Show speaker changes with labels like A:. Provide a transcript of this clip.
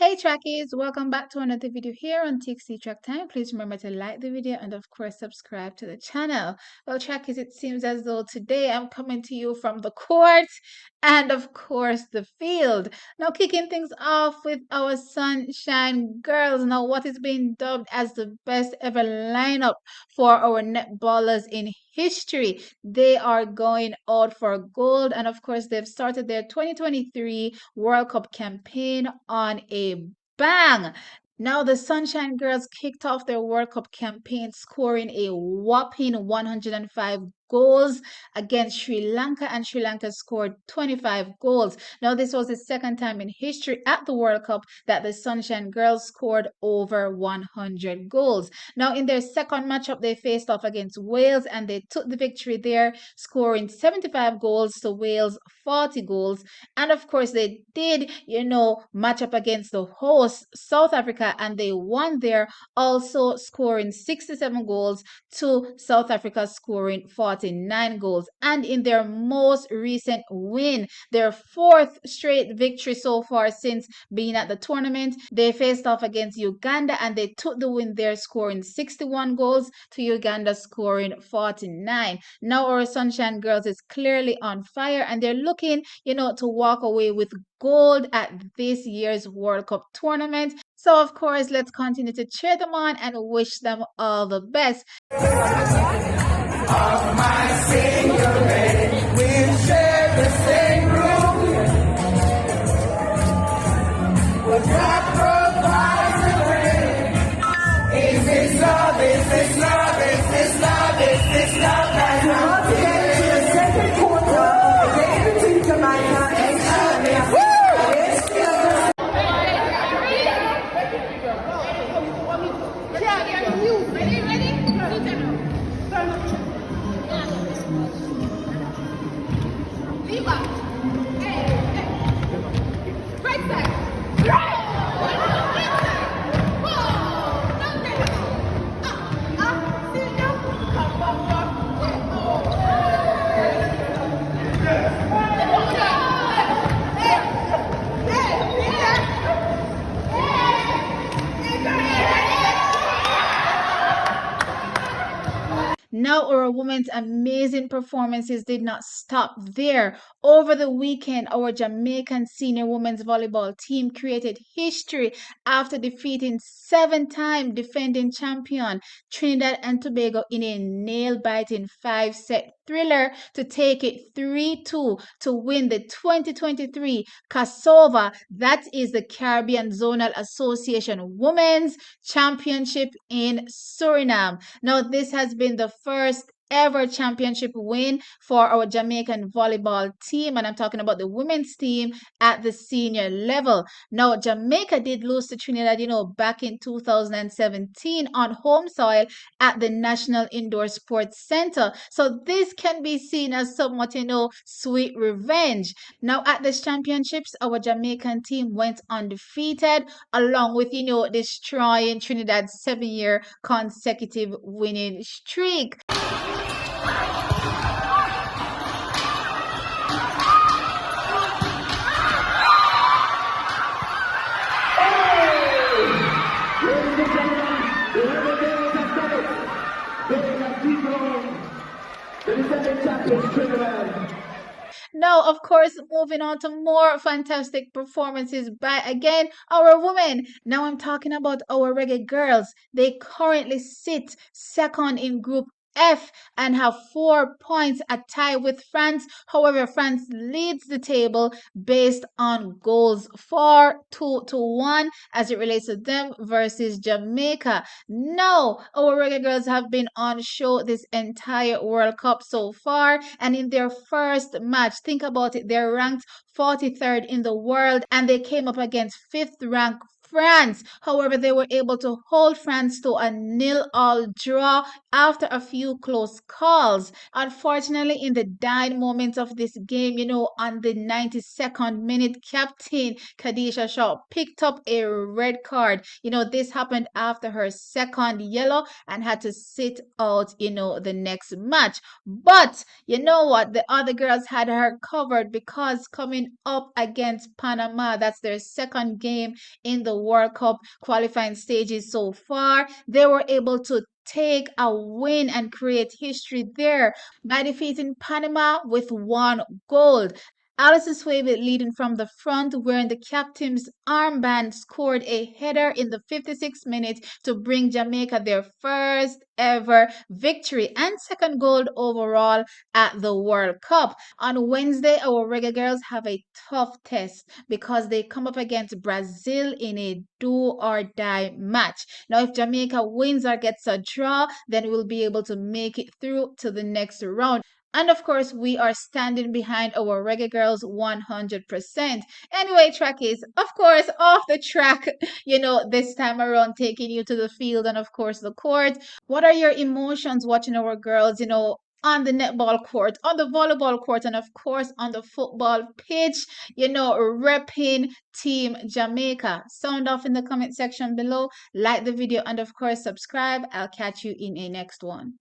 A: Hey trackies, welcome back to another video here on TXT Track Time. Please remember to like the video and of course subscribe to the channel. Well trackies, it seems as though today I'm coming to you from the court and of course the field. Now kicking things off with our Sunshine Girls. Now what is being dubbed as the best ever lineup for our netballers in history. They are going out for gold and of course they've started their 2023 World Cup campaign on a bang. Now, the Sunshine Girls kicked off their World Cup campaign scoring a whopping 105 goals against Sri Lanka, and Sri Lanka scored 25 goals. Now, this was the second time in history at the World Cup that the Sunshine Girls scored over 100 goals. Now, in their second matchup, they faced off against Wales and they took the victory there, scoring 75 goals to Wales 40 goals. And of course, they did, match up against the host, South Africa, and they won there, also scoring 67 goals to South Africa scoring 49 goals. And in their most recent win, their fourth straight victory so far since being at the tournament, they faced off against Uganda and they took the win there, scoring 61 goals to Uganda scoring 49. Now our Sunshine Girls is clearly on fire and they're looking, to walk away with gold at this year's World Cup tournament. So of course, let's continue to cheer them on and wish them all the best. Of my Savior, we share the same room. But God provides the way. Is this love? Is this love? Is this love? Is this love that I'm feeling? To the second quarter, again between Jamaica and Shelly-Ann. Now, our women's amazing performances did not stop there. Over the weekend, our Jamaican senior women's volleyball team created history after defeating seven-time defending champion Trinidad and Tobago in a nail-biting 5-set thriller to take it 3-2 to win the 2023 CAZOVA, that is the Caribbean Zonal Association Women's Championship in Suriname. Now, this has been the first ever championship win for our Jamaican volleyball team, and I'm talking about the women's team at the senior level. Now, Jamaica did lose to Trinidad, back in 2017 on home soil at the National Indoor Sports Center. So this can be seen as somewhat, sweet revenge. Now, at this championships, our Jamaican team went undefeated, along with, destroying Trinidad's 7-year consecutive winning streak. Now, of course, moving on to more fantastic performances by, again, our women. Now I'm talking about our Reggae girls. They currently sit second in Group F and have 4 points, a tie with France. However, France leads the table based on goals 4-1 as it relates to them versus Jamaica. Now, our Reggae girls have been on show this entire World Cup so far, and in their first match, think about it, they're ranked 43rd in the world and they came up against 5th ranked France. However, they were able to hold France to a 0-0 draw after a few close calls. Unfortunately, in the dying moments of this game, on the 92nd minute, Captain Khadija Shaw picked up a red card. This happened after her second yellow and had to sit out, the next match. But you know what? The other girls had her covered because coming up against Panama, that's their second game in the World Cup qualifying stages so far, they were able to take a win and create history there by defeating Panama with 1 goal. Alison Swaby leading from the front, wearing the captain's armband, scored a header in the 56th minute to bring Jamaica their first ever victory and second gold overall at the World Cup. On Wednesday, our Reggae girls have a tough test because they come up against Brazil in a do or die match. Now, if Jamaica wins or gets a draw, then we'll be able to make it through to the next round. And of course, we are standing behind our Reggae girls 100%. Anyway, trackies, of course, off the track, this time around, taking you to the field and, of course, the court. What are your emotions watching our girls, on the netball court, on the volleyball court, and of course on the football pitch, repping Team Jamaica? Sound off in the comment section below. Like the video and of course subscribe. I'll catch you in a next one.